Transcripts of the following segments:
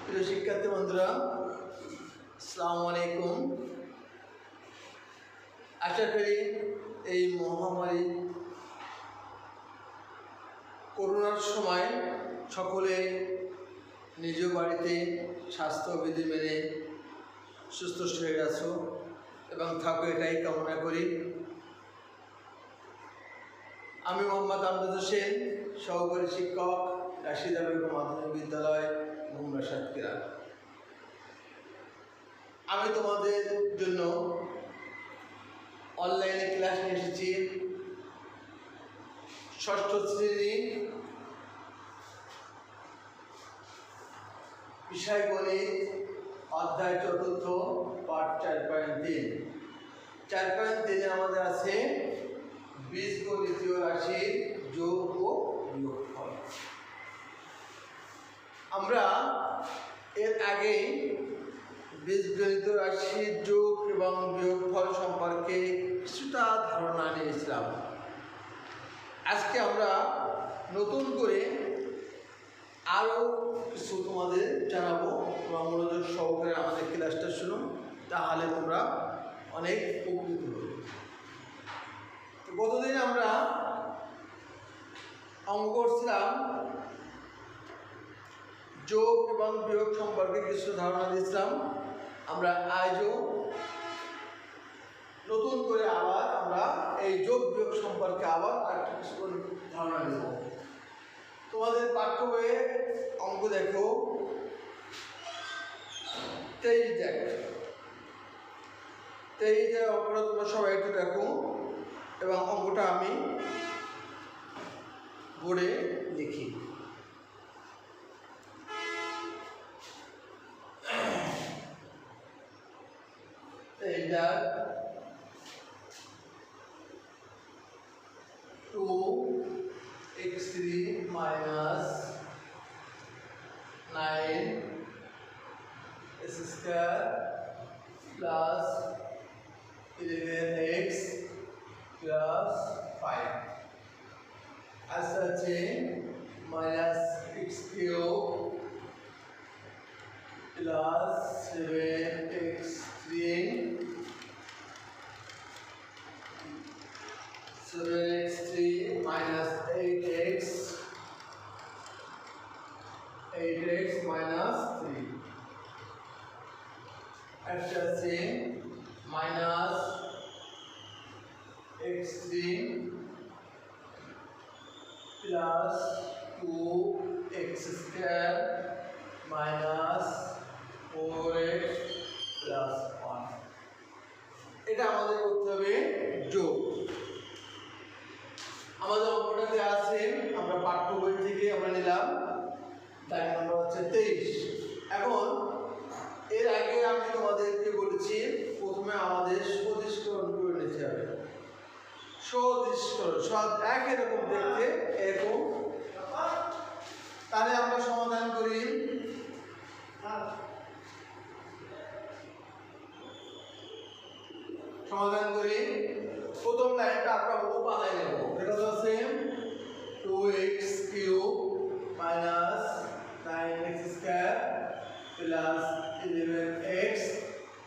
প্রিয় শিক্ষার্থী বন্ধুরা, আসসালামু আলাইকুম। আশা করি এই মহামারী করোনার সময় সকলে নিজ বাড়িতে স্বাস্থ্যবিধি মেনে সুস্থ শরীরে আছো এবং থাকো, এটাই কামনা করি। আমি মোহাম্মদ আমজাদ হোসেন, সহকারী শিক্ষক, রাশিদা বেগম মাধ্যমিক বিদ্যালয়, ভুমরা সাতক্ষীরা। আমি তোমাদের জন্য অনলাইনে ক্লাস নিয়ে এসেছি। ষষ্ঠ শ্রেণী বিষয় গণিত, অধ্যায় চতুর্থ, পাঠ 4.3। 4.3 আমাদের আছে বীজগণিতীয় রাশির যোগ ও বিয়োগফল। আমরা এর আগেই বীজগণিত রাশির যোগ এবং বিয়োগফল সম্পর্কে কিছুটা ধারণা নিয়েছিলাম। আজকে আমরা নতুন করে আরও কিছু তোমাদের জানাবো। তোমরা মনোযোগ সহকারে আমাদের ক্লাসটা শুনো, তাহলে তোমরা অনেক উপকৃত হবে। গতদিন আমরা অঙ্ক করছিলাম, যোগ এবং বিয়োগ সম্পর্কে কিছু ধারণা দিয়েছিলাম। আমরা আজও নতুন করে আবার আমরা এই যোগ বিয়োগ সম্পর্কে আবার একটা কিছু ধারণা দেব। তোমাদের পাঠ্য বইয়ে অঙ্ক দেখো 23 দেখ। 23 অঙ্কটা তোমরা সবাই একটু দেখো এবং অঙ্কটা আমি বোর্ডে লিখি। এইটা 2x3 minus 9x square plus 11x plus 5 আচ্ছা আছে minus x cube plus 7x3 7x3 minus 8x minus 3 একটা আছে minus x3 plus 2x square minus 4x plus 1। এটা আমাদের করতে হবে যোগ। আমাদের অঙ্কটাতে আছে, আমরা পাঠ্য বই থেকে আমরা নিলাম, তাই নম্বর হচ্ছে 23। এখন এর আগে আমি তোমাদেরকে বলেছি প্রথমে আমাদের সদিশকরণ করে নিতে হবে। সদিশকরণ সব একই রকম দেখতে, এরকম। তাহলে আমরা সমাধান করি। প্রথম লাইনটা আমরা উপাদায় নেব। এটা হচ্ছে 2x cube minus 9x square plus 11x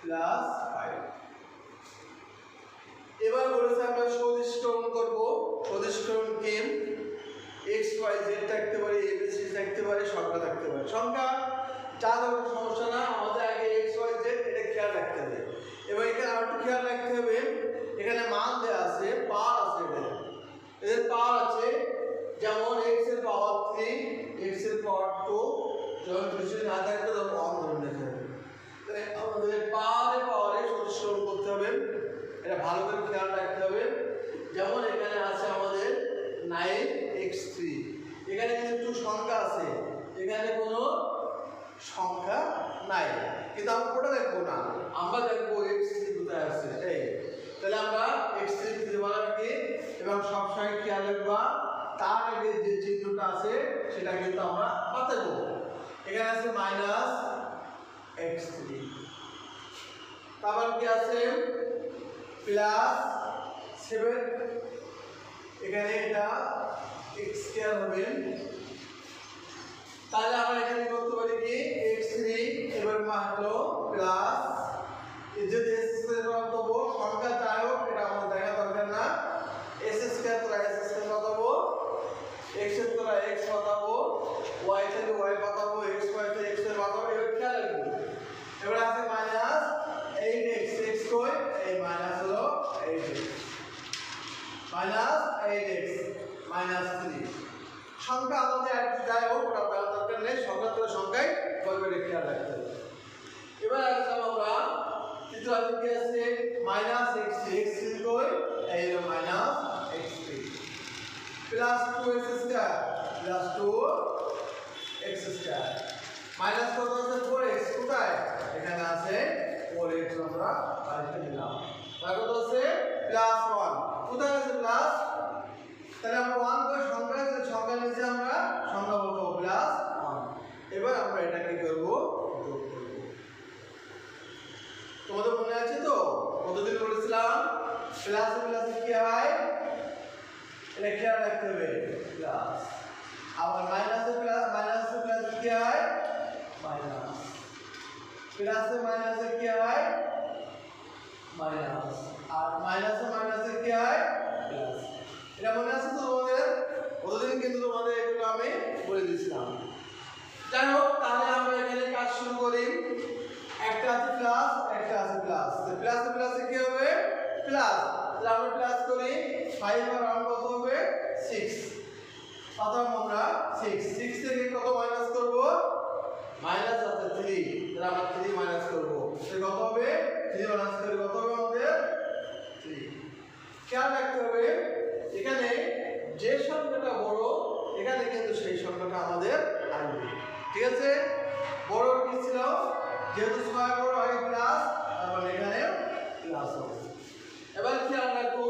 plus 5। এবার বলেছে আমরা সদিশকরণ করব। সদিশকরণ কি? x y z থাকতে পারে, a b c থাকতে পারে, সংখ্যা থাকতে পারে। সংখ্যা যা ধরনের সমস্যা না, আমাদের আগে x y z এটা খেয়াল রাখতে হবে। এবং এখানে আরেকটু খেয়াল রাখতে হবে, এখানে মান দেওয়া আছে, পাওয়ার আছে, এদের পাওয়ার আছে। যেমন x এর পাওয়ার 3, x এর পাওয়ার 2, যখন কিছু না থাকবে তখন 1 ধরে নিতে হবে। তাই আমাদের পাওয়ারে সদিশকরণ করতে হবে, এটা ভালো করে খেয়াল রাখতে হবে। যেমন এখানে আছে আমাদের 9x3, এখানে কিন্তু সংখ্যা আছে, এখানে কোনো সংখ্যা নাই, কিন্তু আমরা ওটা দেখবো না, আমরা দেখবো x3 কোথায় আছে। এই তাহলে আমরা x3 খুঁজে বার রাখি এবং সবসময় খেয়াল রাখবা তার আগে যে চিহ্নটা আছে সেটা কিন্তু আমরা পাতে দেবো। এখানে আছে মাইনাস x3, তারপর কি আছে প্লাস 7, এখানে এটা x স্কয়ার হবে। তাহলে আমরা এখানে করতে পারি কি x3 মান হলো প্লাস যদি এস স্কয়ার পাবো সংখ্যা যাই হোক এটা আমাদের দেখা দরকার না এস স্কয়ার তো এস স্কয়ার পাবো x এর তো x পাবো y থেকে y পাবো x y থেকে x এর পাবো এর খেয়াল রাখবো এবার আছে মাইনাস 8x x কই এই মাইনাস হলো 8x মাইনাস 8x মাইনাস 3 সংখ্যা আমাদের যাই হোক ওটা বলা দরকার নেই সংখ্যা তো সংখ্যাই বলবে খেয়াল রাখতে হবে এবার আসলাম আমরা চিত্র আছে কি আছে মাইনাস x x কই এই হলো minus x3 plus 2x square plus 2x square minus কত আছে 4x কোথায় এখানে আছে 4x আমরা বাইরে নিলাম তারপর কত আছে প্লাস 1 কোথায় আছে প্লাস তাহলে আমরা 1 কো সংখ্যা নিচে আমরা সংখ্যা বলবো প্লাস 1 এবার আমরা এটা কি করব যোগ করব তোমাদের মনে আছে তো কতদিন বলেছিলাম প্লাস প্লাস কি হয় এটা খেয়াল রাখতে হবে প্লাস আবার মাইনাসে প্লাস কি হয় মাইনাস প্লাসে মাইনাসে কি হয় মাইনাস আর মাইনাসে কি হয় প্লাস এটা মনে আছে তো তোমাদের কতদিন কিন্তু তোমাদের এগুলো আমি বলে দিয়েছিলাম যাই হোক তাহলে আমরা এখানে কাজ শুরু করি একটা আছে প্লাস একটা আছে প্লাস তো প্লাসে কি হবে প্লাস তাহলে আমরা প্লাস করি 5 আর 1 কত হবে 6 অতএব আমরা 6 থেকে কত মাইনাস করব মাইনাস আছে 3 তাহলে আমরা 3 মাইনাস করব তাহলে কত হবে 3 মাইনাস করে কত হবে আমাদের 3 খেয়াল রাখতে হবে এখানে যে সংখ্যাটা বড় এখানে কিন্তু সেই সংখ্যাটা আমাদের আসবে ঠিক আছে বড় কি ছিল যেহেতু ছয় বড় আগে প্লাস তারপর এখানে প্লাস হবে এবার খেয়াল রাখো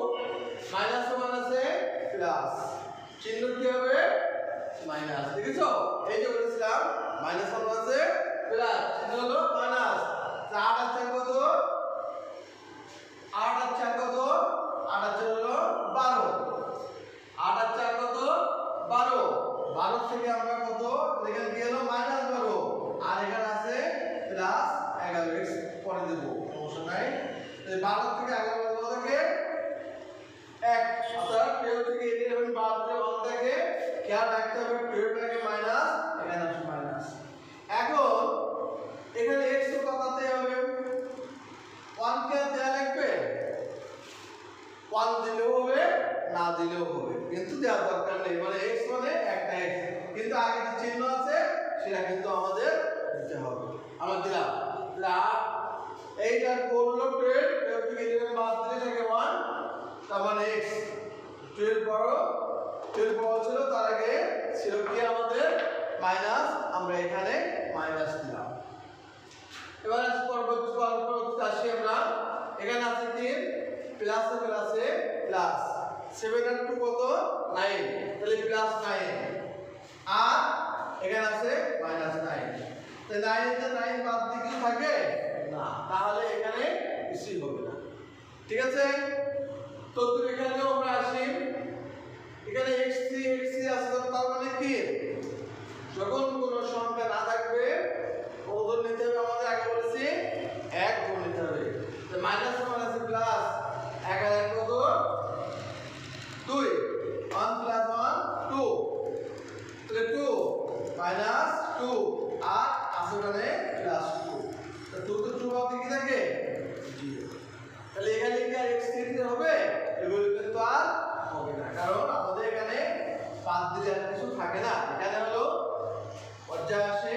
মাইনাসে প্লাস চিহ্ন কি হবে মাইনাস দেখেছো এই যে বলেছিলাম মাইনাস আছে প্লাস চিহ্ন হলো মাইনাস 8 আর 4 কত 8 আর 4 কত 8 আর 4 হলো 12 8 আর 4 কত 12 12 থেকে আমরা কত এখানে কি হলো মাইনাস 12 আর এখানে আছে প্লাস 11x পরে দেব সমস্যা নাই 12 থেকে 11 কত থাকে 1 অর্থাৎ 12 থেকে 11 বাদ দিয়ে 1 থাকে খেয়াল রাখতে হবে 12 থেকে মাইনাস এখানে আসে মাইনাস এখন এখানে x তো কততে হবে 1 কে দেয়া লাগবে 1 দিলেও হবে না দিলেও হবে কিন্তু দেওয়ার দরকার নেই মানে x মানে একটা x কিন্তু আগে যে চিহ্ন আছে সেটা কিন্তু আমাদের দিতে হবে আমরা দিলাম প্লাস 8 আর 4 হলো 12 থেকে 11 বাদ দিলে থাকে 1 তার মানে x 12 বড় ছিল তার আগে ছিল কি আমাদের মাইনাস আমরা এখানে মাইনাস দিলাম এবার পরবর্তী আসি আমরা এখানে আছে কি প্লাসে প্লাস 7 আর 2 কত 9 তাহলে প্লাস 9 আর এখানে আছে মাইনাস 9 তাহলে 9 তে 9 বাদ দিয়ে কি থাকে না তাহলে এখানে কিছুই হবে না ঠিক আছে তো তুমি এখানেও আমরা আসি এখানে x3 আছে তার মানে কি যখন কোনো সংখ্যা না থাকবে ওদের নিতে হবে আমাদের আগে বলেছি 1 গুণ নিতে হবে তো মাইনাস প্লাস 1 আর 1 কত 2 1 প্লাস 1 2 তাহলে 2 মাইনাস 2 আর আছে মানে প্লাস 2 তো 2 তো 2 বাদ কি থাকে 0 তাহলে এখানে কি আর x দিতে হবে এগুলো কিন্তু আর হবে না কারণ আমাদের এখানে বাদ দিলে আর কিছু থাকে না এখানে হলো পর্যায় আসে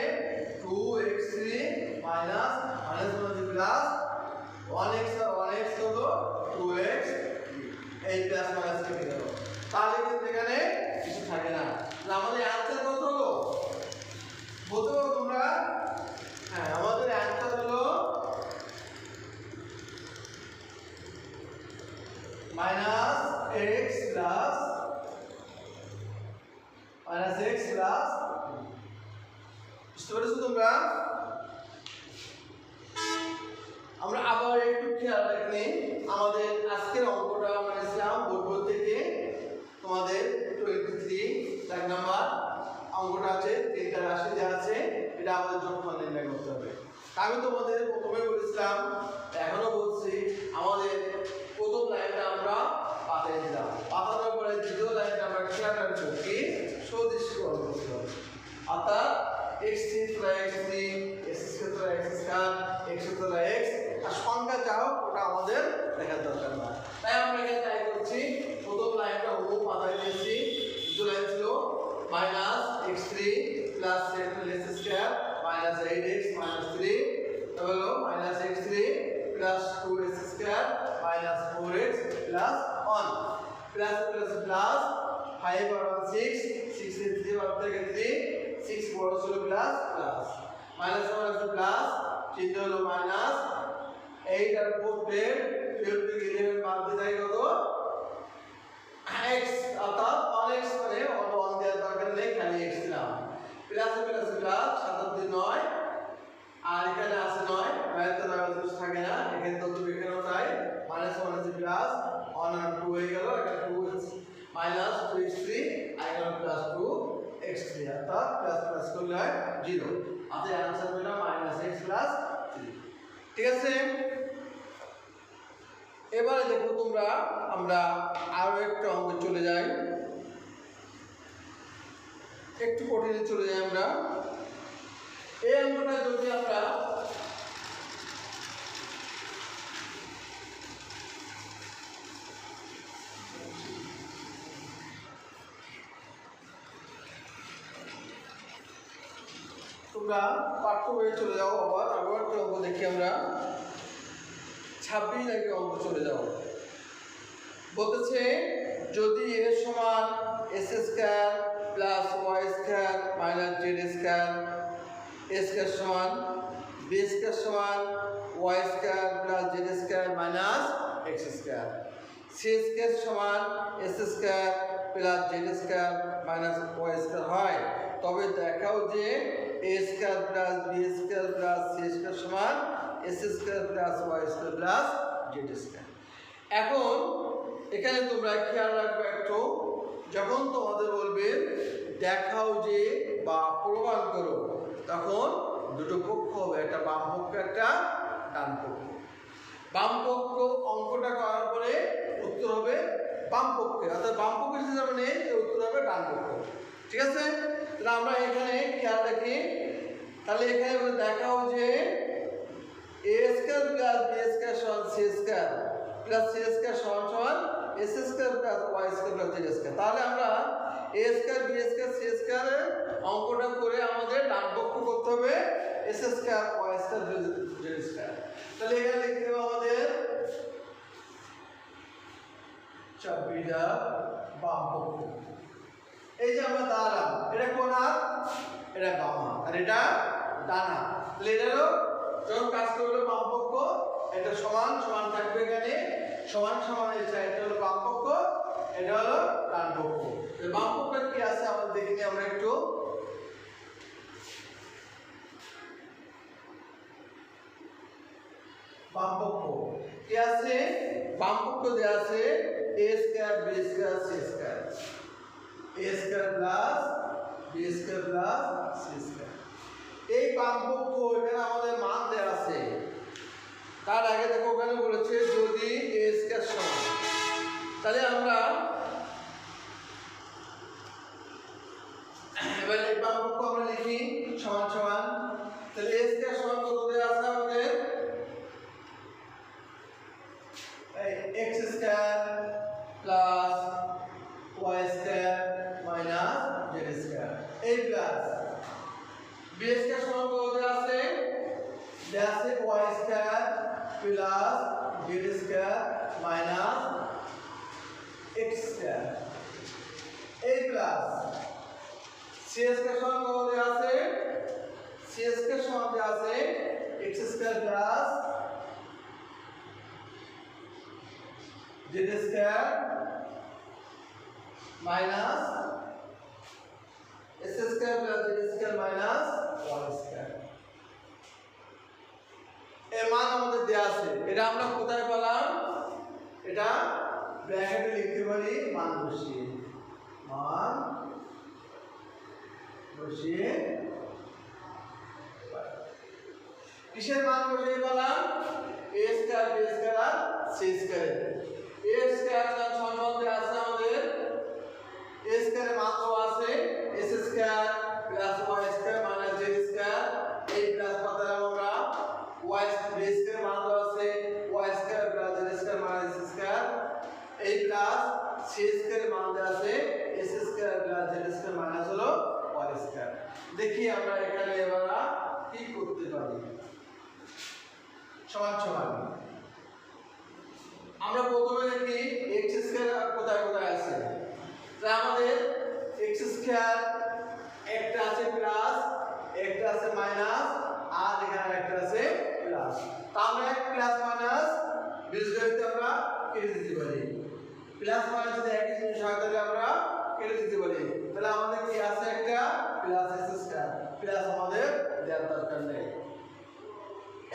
2x3 মাইনাস প্লাস 1x আর 1x হলো 2x এই প্লাস মাইনাস কেটে গেল তাহলে কিন্তু এখানে কিছু থাকে না আমাদের অ্যানসার কত হলো বলতে পারো তোমরা হ্যাঁ আমাদের অ্যানসার হলো মাইনাস x প্লাস বুঝতে পেরেছো তোমরা আমরা আবার একটু খেয়াল রাখি আমাদের আজকের অঙ্কটা আমরা নিয়েছিলাম বোর্ড থেকে তোমাদের 23 এক নাম্বার অঙ্কটা আছে তিনটা রাশি যা আছে এটা আমাদের যোগফল নির্ণয় করতে হবে আমি তোমাদের প্রথমে বলেছিলাম, এখনো বলছি, আমাদের প্রথম লাইনটা আমরা পাঠিয়ে দিলাম, পাঠানোর পরে দ্বিতীয় লাইনটা আমরা খেয়াল রাখবো কি সদিষ্করণ করতে হবে। অর্থাৎ x3 x3 x2 x2 x আর সংখ্যা চাও ওটা আমাদের দেখার দরকার না। তাই আমরা এখানে ট্রাই করছি, প্রথম লাইনটা হলো পাঠিয়ে দিয়েছি, দ্বিতীয় লাইন ছিল -x3 7x2 8x 3 হলো -x3 2x2 4x 1 plus plus plus 5 আর 6 6 এর 3 বার থেকে 3 6 বড় ছিল plus plus minus minus plus চিহ্ন হলো মাইনাস 8 আর 4 10 12 থেকে 11 বাদ দিয়ে যায় কত x, অর্থাৎ 1x মানে 1 দেওয়ার দরকার নেই, খালি x দিলাম, প্লাস প্লাস প্লাস 7 2 9 আর এখানে আছে 9 বাইরে তো কিছু থাকে না, এখানে তো এখানেও নাই, মাইনাস মাইনাস প্লাস 1 আর 2 হয়ে গেল, এটা 2 মাইনাস 2x3 আর এখানে প্লাস 2x3, অর্থাৎ প্লাস প্লাস করলে হয় 0, আমাদের आंसर হলো -x 3। ঠিক আছে, এবারে দেখো তোমরা, আমরা আরো একটা অঙ্ক চলে যাই, একটু কঠিনে চলে যাই আমরা। এই অঙ্কটা যদি আমরা তোমরা পাঠ্য বইয়ে চলে যাও, আবার একটা অঙ্ক দেখি আমরা, 26 আগে অঙ্ক চলে যাও। বলতেছে যদি a সমান s square plus y square minus z square, a square সমান b স্কয়ার সমান y square plus z square minus x square, c square সমান s square plus z square minus y square হয়, তবে দেখাও যে a square plus b square plus c square সমান s square plus y square plus z square. এখন এখানে তোমরা খেয়াল রাখবে একটু, যখন তোমাদের বলবে দেখাও যে বা প্রমাণ করো, তখন দুটো পক্ষ হবে, একটা বাম পক্ষ একটা ডান পক্ষ। বাম পক্ষ অঙ্কটা করার পরে উত্তর হবে বাম পক্ষে, অর্থাৎ বাম পক্ষে যদি আমরা নেই উত্তর হবে ডান পক্ষ। ঠিক আছে, তাহলে আমরা এখানে খেয়াল রাখি, তাহলে এখানে দেখাও যে a square plus b square সমান c square plus c square সমান সমান s square plus y square plus z square. তাহলে আমরা a square b square c স্কয়ারের অঙ্কটা করে আমাদের ডান পক্ষ করতে হবে s square y square z square. তাহলে এখানে লিখতে হবে আমাদের 26টা বাম পক্ষ। এই যে আমরা দাঁড়ালাম, এটা কোন হাত, এটা বাম হাত, আর এটা ডান হাত। তাহলে এটা হলো যখন কাজ করবে বাম পক্ষ, এটা সমান সমান থাকবে, এখানে সমান সমান, এটা হলো বাম পক্ষ, এটা হলো ডান পক্ষ। বাম পক্ষে কি আছে আমরা দেখি আমরা একটু, বাম পক্ষ কি আছে, বাম পক্ষ দেয়া আছে a square b square c square, a square plus b square plus c square. এই বাম পক্ষ এখানে আমাদের মান দেয়া আছে, তার আগে দেখো ওখানে বলেছে যদি a স্কয়ার সমান, তাহলে আমরা এবার এই বাম পক্ষ আমরা লিখি সমান সমান, তাহলে a স্কয়ার সমান কত দেয়া আছে আমাদের, x square plus y square minus z square, এই প্লাস b স্কয়ার সমান কত দেয়া আছে, দেয়া আছে y square plus z square minus x square, এই প্লাস c স্কয়ার সমান কত দেয়া আছে, c স্কয়ার সমান দেয়া আছে x square plus z square minus s square plus z square minus y square. এর মান আমাদের দেয়া আছে, এটা আমরা কোথায় পেলাম, এটা ব্র্যাকেটে লিখতে পারি মান বসিয়ে, মান বসিয়ে। কিসের মান বসিয়ে পেলাম a স্কয়ার b স্কয়ার আর c স্কয়ার a স্কয়ার এর সম্বন্ধে আছে আমাদের a স্কয়ারের মান তো আছে s square plus y square minus z square এই প্লাস পাতালাম আমরা y b স্কয়ার মান তো আছে y square plus z square minus s square এই প্লাস c স্কয়ারের মান দেওয়া আছে s square plus z square minus হলো y স্কয়ার দেখি আমরা এখানে এবার কি করতে পারি সমান সমান আমরা প্রথমে দেখি x স্কয়ার কোথায় কোথায় আছে তাহলে আমাদের x স্কয়ার একটা আছে প্লাস একটা আছে মাইনাস আর এখানে একটা আছে প্লাস তাহলে প্লাস মাইনাস বীজগণিতে আমরা কেটে দিতে পারি প্লাস মাইনাস যদি একই জিনিস হয় তাহলে আমরা কেটে দিতে পারি তাহলে আমাদের কি আছে একটা প্লাস x স্কয়ার প্লাস আমাদের দেওয়ার দরকার নেই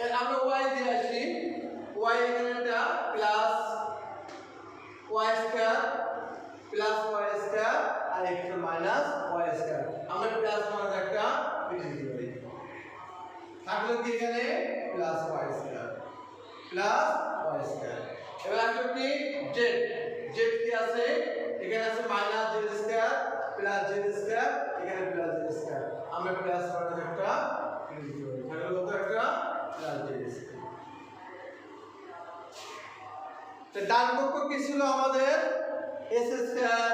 এর আমরা y দিয়ে আসি y এখানে এটা plus y square plus y square আর একটা মাইনাস y স্কয়ার আমরা প্লাস মাইনাস একটা কেটে দিতে পারি থাকলো কি এখানে plus y square plus y square এবার আসলে কি z z কি আছে এখানে আছে minus z square plus z square এখানে প্লাস z স্কয়ার আমরা প্লাস মাইনাস একটা কেটে দিতে পারি থাকলো কত একটা প্লাস z স্কয়ার তো ডান পক্ষ কি ছিল আমাদের s square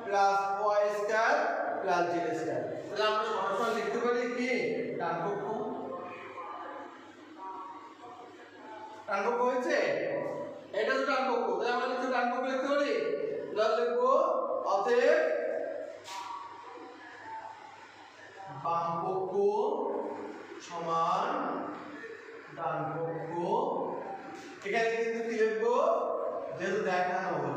plus y square plus z square তাহলে আমরা সরাসরি লিখতে পারি কি ডান পক্ষ হয়েছে এটা তো ডান পক্ষ তাহলে আমরা লিখতে ডান পক্ষ লিখতে পারি তাহলে লিখবো অতএব বাম পক্ষ সমান ডান পক্ষ এখানে কিন্তু কি লিখবো যেহেতু দেখানো হলো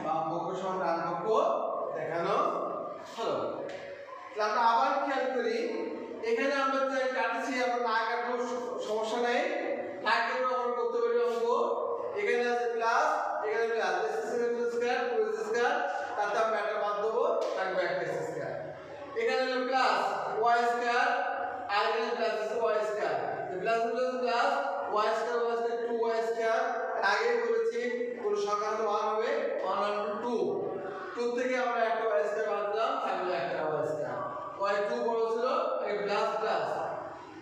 বাম পক্ষ সমান ডান পক্ষ দেখানো হলো তাহলে আমরা আবার খেয়াল করি এখানে আমরা যে কাটছি আমরা না কাটলেও সমস্যা নেই না কাটলেও আমরা করতে পারি অঙ্ক এখানে আছে প্লাস এখানে plus s square plus s square তাতে আমরা একটা বাদ দেবো থাকবে একটা s স্কয়ার এখানে হলো প্লাস y স্কয়ার আর এখানে plus y square plus plus plus y square 2y square আগে বলেছি কোন সংখ্যা 1 হবে 1 2 2 থেকে আমরা একটা y স্কয়ার বাদ দিলাম থাকবে একটা y স্কয়ার y2 বড় ছিল এই প্লাস প্লাস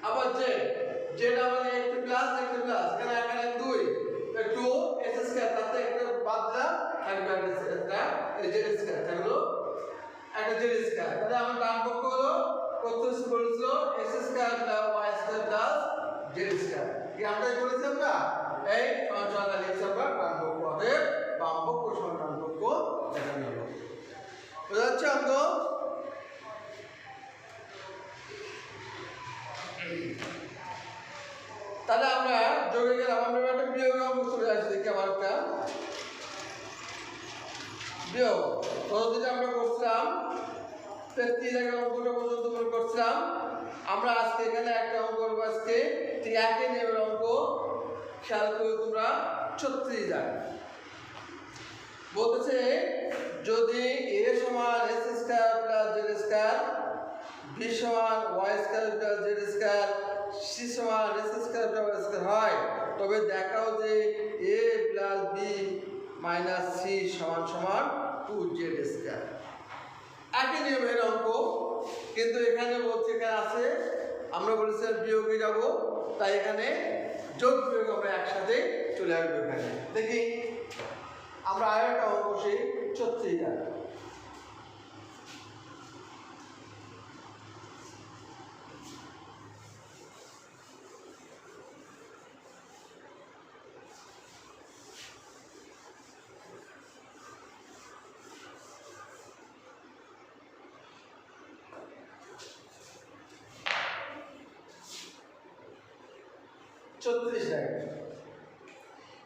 আবার z আমাদের একটা প্লাস এখানে 2 2 s স্কয়ার তাতে একটা বাদ দিলাম থাকবে একটা z স্কয়ার থাকলো একটা z স্কয়ার তাহলে আমার ডান পক্ষ হলো কত বলেছিল s square plus y square plus z square কি আমরা বলেছি আমরা এই সমানটা লিখছি আমরা ডান পক্ষ হবে বাম পক্ষ সমান ডান পক্ষ দেখানো হলো বুঝা যাচ্ছে অঙ্ক তাহলে আমরা যোগে গেলাম আমরা একটা বিয়োগ অঙ্ক চলে আসছি দেখি আমার একটা বিয়োগ কতদিন আমরা করছিলাম 33 এর অঙ্কটা পর্যন্ত আমরা করছিলাম আমরা আজকে এখানে একটা অঙ্ক করব আজকে ঠিক একই নিয়মের অঙ্ক খেয়াল করে তোমরা 36 দাগ বলতেছে যদি a সমান s square plus z square b সমান y square plus z square c সমান s square plus y square হয় তবে দেখাও যে a plus b minus c সমান সমান 2z স্কয়ার একই নিয়মের অঙ্ক কিন্তু এখানে বলছে এখানে আছে আমরা বলেছি বিয়োগে যাব তাই এখানে যোগ বিয়োগ আমরা একসাথে চলে আসবো এখানে দেখি আমরা আরো একটা অঙ্ক সেই 36 দাগ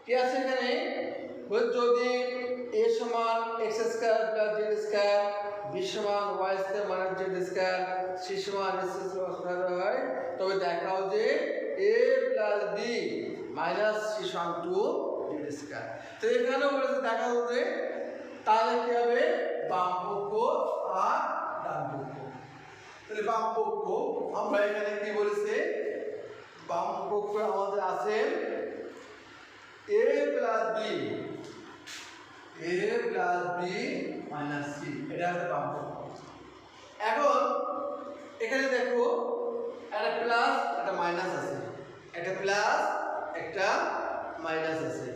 কি আছে এখানে যদি a সমান x square plus z square b সমান y square minus z square c সমান s স্কয়ার হয় তবে দেখাও যে a plus b minus c সমান 2z স্কয়ার তো এখানেও বলেছে দেখাও যে তাহলে কি হবে বাম পক্ষ আর ডান পক্ষ। তাহলে বাম পক্ষ আমরা এখানে কি বলেছে, বাম পক্ষ আমাদের আছে a plus b, a plus b minus c, এটা হচ্ছে বাম পক্ষ। এখন এখানে দেখো একটা প্লাস একটা মাইনাস আছে, একটা প্লাস একটা মাইনাস আছে।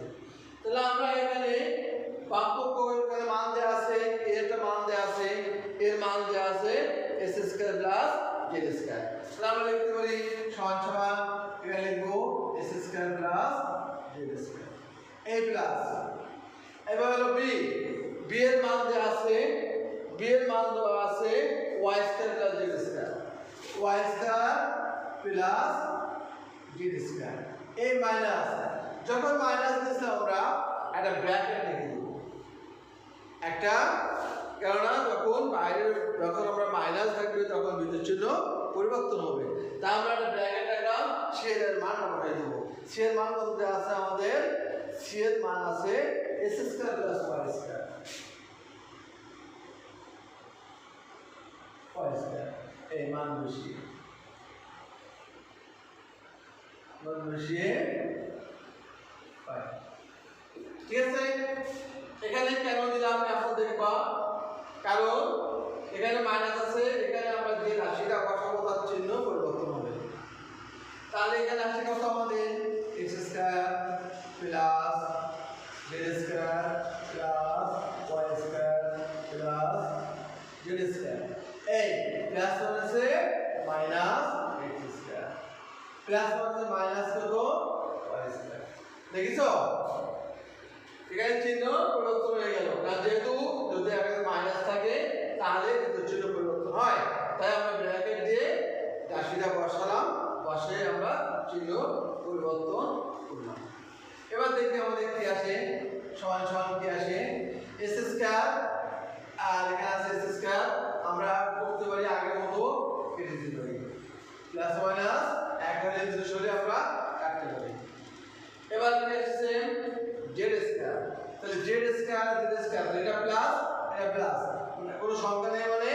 তাহলে আমরা এখানে বাম পক্ষ এখানে মান দেওয়া আছে, এর মান দেওয়া আছে, এর মান দেওয়া আছে s square plus z square. তাহলে আমরা লিখতে পারি সমান সমান এখানে লিখবো s square plus z square a plus. এবার হলো b, b এর মান দেওয়া আছে, b এর মান দেওয়া আছে y square plus z square, y square plus z square. এই মাইনাস, যখন মাইনাস দিচ্ছি আমরা একটা ব্র্যাকেট লিখে দেব একটা, কেননা যখন বাইরে যখন আমরা মাইনাস থাকবে তখন বিদ্যুৎ চিহ্ন পরিবর্তন হবে, তাই আমরা একটা ব্র্যাকেট রাখলাম, সি এর মান বসাই দেব। সি এর মান কত আছে আমাদের, সি এর মান আছে s square plus y square, y square. এই মান বসিয়ে পাই, ঠিক আছে। এখানে কেন দিলাম এখন দেখবা, কারণ এখানে মাইনাস আছে, এখানে আমরা যে রাশিটা বসাবো তার চিহ্ন পরিবর্তন হবে। তাহলে এখানে আসছে কত আমাদের x square plus z square plus y square plus z square. এই প্লাস আছে মাইনাস x স্কয়ার, প্লাস আছে মাইনাস কত y স্কয়ার। দেখিছো এখানে চিহ্ন পরিবর্তন হয়ে গেল, কারণ যেহেতু যদি এখানে মাইনাস থাকে তাহলে বিদ্যুৎ চিহ্ন পরিবর্তন হয়, তাই আমরা ব্র্যাকেট দিয়ে রাশিটা বসালাম, বসে আমরা চিহ্ন পরিবর্তন করলাম। এবার দেখি আমাদের কি আসে, সমান সমান কি আসে s স্কয়ার, আর এখানে আছে s স্কয়ার, আমরা করতে পারি আগের মতো কেটে দিতে পারি, প্লাস মাইনাস এক হলে দুটো সরে আমরা কাটতে পারি। এবার কি আসছে z স্কয়ার, তাহলে z স্কয়ার z স্কয়ার, এটা প্লাস এটা প্লাস, কোনো সংখ্যা নেই মানে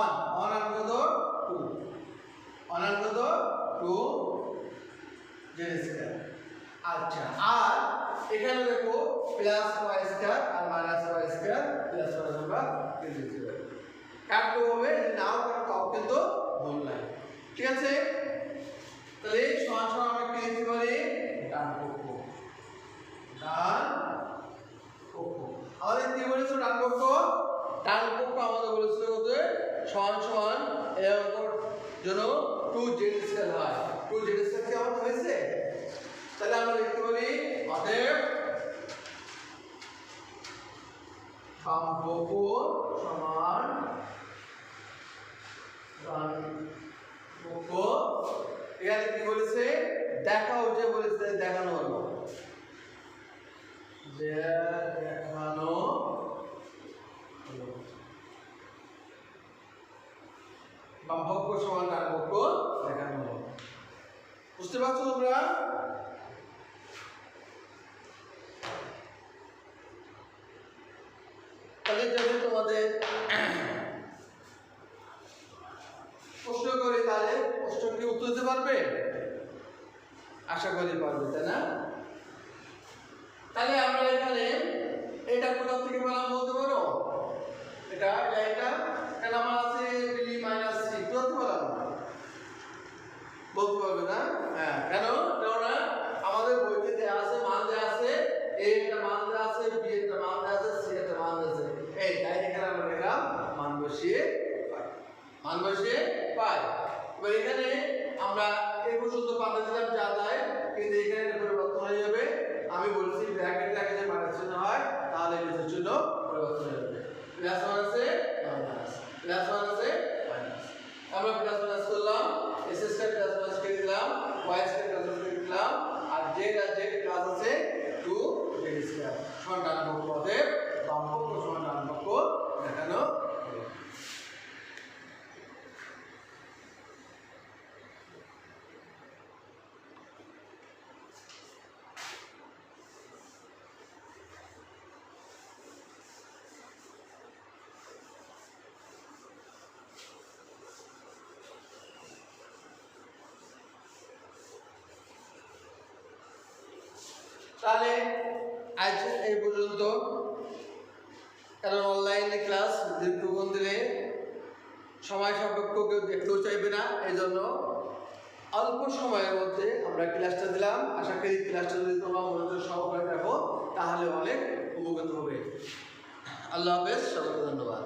1, 1 আর কত 2, 1 আর কত 2 z স্কয়ার। আচ্ছা, আর এখানে দেখো প্লাস y স্কয়ার আর minus y square, plus y আমরা কেটে দিতে পারি, কাটতে হবে নাও কাটতে হবে কিন্তু ভুল নাই, ঠিক আছে। তাহলে সমান সমান আমরা কি লিখতে পারি, ডান পক্ষ, ডান পক্ষ। আমাদের কি বলেছিল ডান পক্ষ, ডান পক্ষ আমাদের বলেছিল কত সমান সমান এর জন্য 2z স্কয়ার হয়, 2z স্কয়ার কি আমাদের হয়েছে। তাহলে আমরা লিখতে পারি অতএব বাম পক্ষ সমান ডান পক্ষ। এখানে কি বলেছে দেখাও, যে বলেছে দেখানো হলো, যে দেখানো হলো, বাম পক্ষ সমান ডান পক্ষ দেখানো হলো। বুঝতে পারছো তোমরা? তাহলে যদি তোমাদের প্রশ্ন করি তাহলে প্রশ্ন কি উত্তর দিতে পারবে? আশা করি পারবে, তাই না? তাহলে আমরা এখানে এটা কোথা থেকে পেলাম বলতে পারো, এটা এটা কেন আমার আছে b মাইনাস c, বলতে পারলাম না, বলতে পারবে না? হ্যাঁ, কেন? কেননা আমাদের বইতে দেওয়া আছে, মান দেওয়া আছে, a একটা মান দেওয়া আছে, b একটা মান দেওয়া আছে, c একটা মান দেওয়া আছে, এই তাই এখানে আমরা লিখলাম মান বসিয়ে পাই, মান বসিয়ে পাই। এবার এখানে আমরা এই পর্যন্ত পাতা দিলাম যা তাই, কিন্তু এখানে পরিবর্তন হয়ে যাবে। আমি বলছি ব্র্যাকেট আগে যে মাইনাস চিহ্ন হয় তাহলে বিদ্যুৎ চিহ্ন পরিবর্তন হয়ে যাবে, প্লাস ওয়ান আছে মাইনাস, প্লাস ওয়ান আছে মাইনাস। আমরা প্লাস মাইনাস করলাম, s স্কয়ার প্লাস মাইনাস করে দিলাম, y স্কয়ার প্লাস মাইনাস করে দিলাম, আর z আর z প্লাস আছে 2z স্কয়ার সমান ডান পক্ষ, অতএব বাম পক্ষ সমান ডান পক্ষ দেখানো হলো। তাহলে আজ এই পর্যন্ত, কারণ অনলাইনে ক্লাস দীর্ঘক্ষণ দিলে সময় সাপেক্ষ কেউ দেখতেও চাইবে না, এই জন্য অল্প সময়ের মধ্যে আমরা ক্লাসটা দিলাম। আশা করি ক্লাসটা যদি তোমরা মনোযোগ সহকারে দেখো তাহলে অনেক উপকৃত হবে। আল্লাহ হাফেজ, সবাইকে ধন্যবাদ।